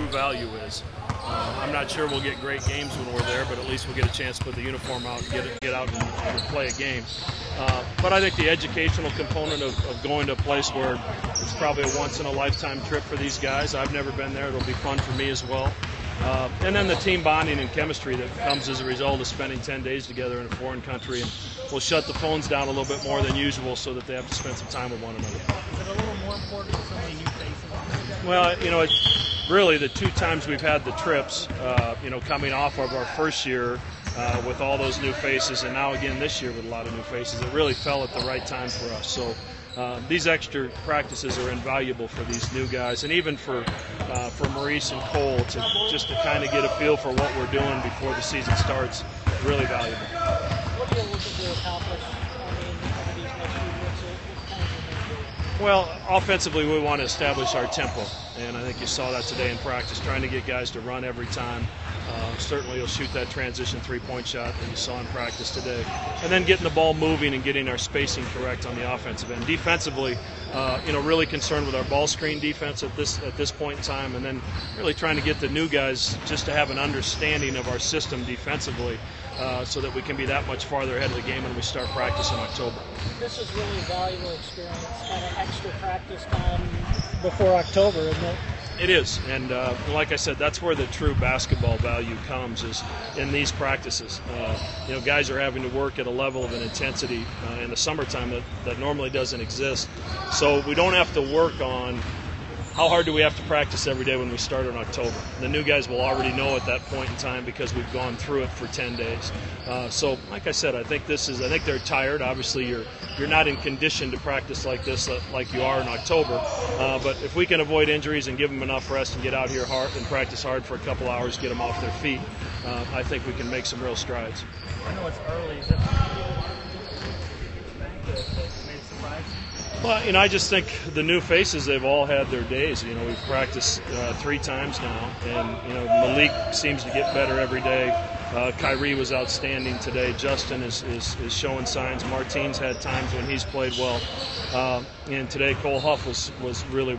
value is. I'm not sure we'll get great games when we're there, but at least we'll get a chance to put the uniform out and get out and play a game. But I think the educational component of going to a place where it's probably a once-in-a-lifetime trip for these guys. I've never been there. It'll be fun for me as well. And then the team bonding and chemistry that comes as a result of spending 10 days together in a foreign country. And we'll shut the phones down a little bit more than usual so that they have to spend some time with one another. Is it a little more important with so many new faces? Well, you know, really the two times we've had the trips, you know, coming off of our first year with all those new faces, and now again this year with a lot of new faces, it really fell at the right time for us. So these extra practices are invaluable for these new guys, and even for Maurice and Cole just to kind of get a feel for what we're doing before the season starts. Really valuable. What are you looking to accomplish? Over these next few weeks? What kind of Well, offensively, we want to establish our tempo, and I think you saw that today in practice, trying to get guys to run every time. Certainly, you'll shoot that transition three-point shot that you saw in practice today, and then getting the ball moving and getting our spacing correct on the offensive end. Defensively, you know, really concerned with our ball screen defense at this point in time, and then really trying to get the new guys just to have an understanding of our system defensively, so that we can be that much farther ahead of the game when we start practice in October. This is really a valuable experience, kind of extra practice time before October, isn't it? It is, and like I said, that's where the true basketball value comes, is in these practices. You know, guys are having to work at a level of an intensity in the summertime that normally doesn't exist. So we don't have to work on how hard do we have to practice every day when we start in October. The new guys will already know at that point in time because we've gone through it for 10 days. So, like I said, I think they're tired. Obviously, you're not in condition to practice like this like you are in October. But if we can avoid injuries and give them enough rest and get out here hard and practice hard for a couple hours, get them off their feet, I think we can make some real strides. I know it's early. Is it made a surprise? Well, you know, I just think the new faces, they've all had their days. You know, we've practiced 3 times now, and, you know, Malik seems to get better every day. Kyrie was outstanding today. Justin is showing signs. Martine's had times when he's played well. And today Cole Huff was really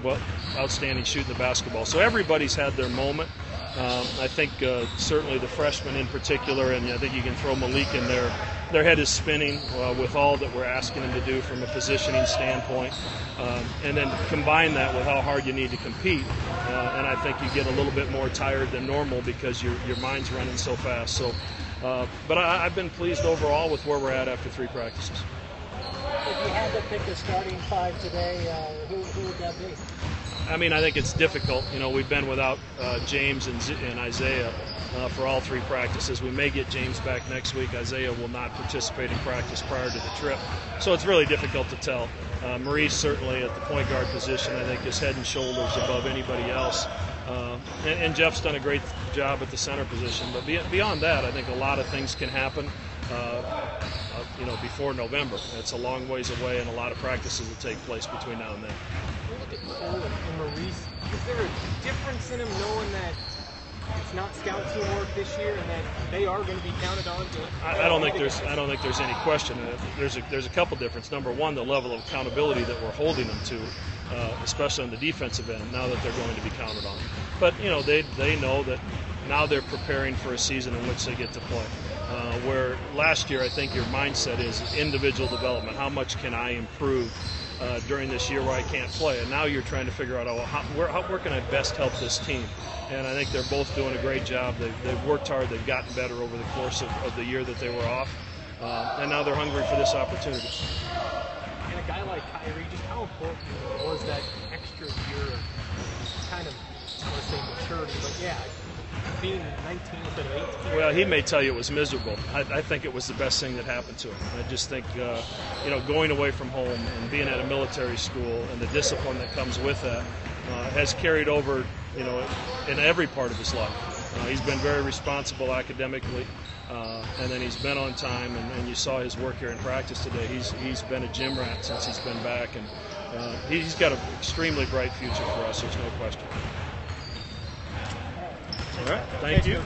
outstanding shooting the basketball. So everybody's had their moment. I think certainly the freshmen in particular, and I think you can throw Malik in there. Their head is spinning with all that we're asking them to do from a positioning standpoint. And then combine that with how hard you need to compete. And I think you get a little bit more tired than normal because your mind's running so fast. So, but I've been pleased overall with where we're at after 3 practices. If you had to pick a starting 5 today, who would that be? I mean, I think it's difficult. You know, we've been without James and Isaiah for all 3 practices. We may get James back next week. Isaiah will not participate in practice prior to the trip. So it's really difficult to tell. Maurice certainly at the point guard position, I think, is head and shoulders above anybody else. And Jeff's done a great job at the center position. But beyond that, I think a lot of things can happen, you know, before November. It's a long ways away, and a lot of practices will take place between now and then. Look at Cole and Maurice. Is there a difference in him knowing that it's not scout team work this year and that they are going to be counted on? I don't think there's any question. There's a couple differences. Number one, the level of accountability that we're holding them to, especially on the defensive end, now that they're going to be counted on. But you know, they know that now they're preparing for a season in which they get to play. Where last year, I think your mindset is individual development. How much can I improve during this year where I can't play? And now you're trying to figure out, where can I best help this team? And I think they're both doing a great job. They've worked hard. They've gotten better over the course of the year that they were off. And now they're hungry for this opportunity. And a guy like Kyrie, just how important was that extra year of kind of, I want to say maturity, but yeah, being 19 instead of 18? Well, he may tell you it was miserable. I think it was the best thing that happened to him. I just think, you know, going away from home and being at a military school and the discipline that comes with that has carried over, you know, in every part of his life. He's been very responsible academically, and then he's been on time, and you saw his work here in practice today. He's been a gym rat since he's been back, and he's got an extremely bright future for us, there's no question. All right, thank you.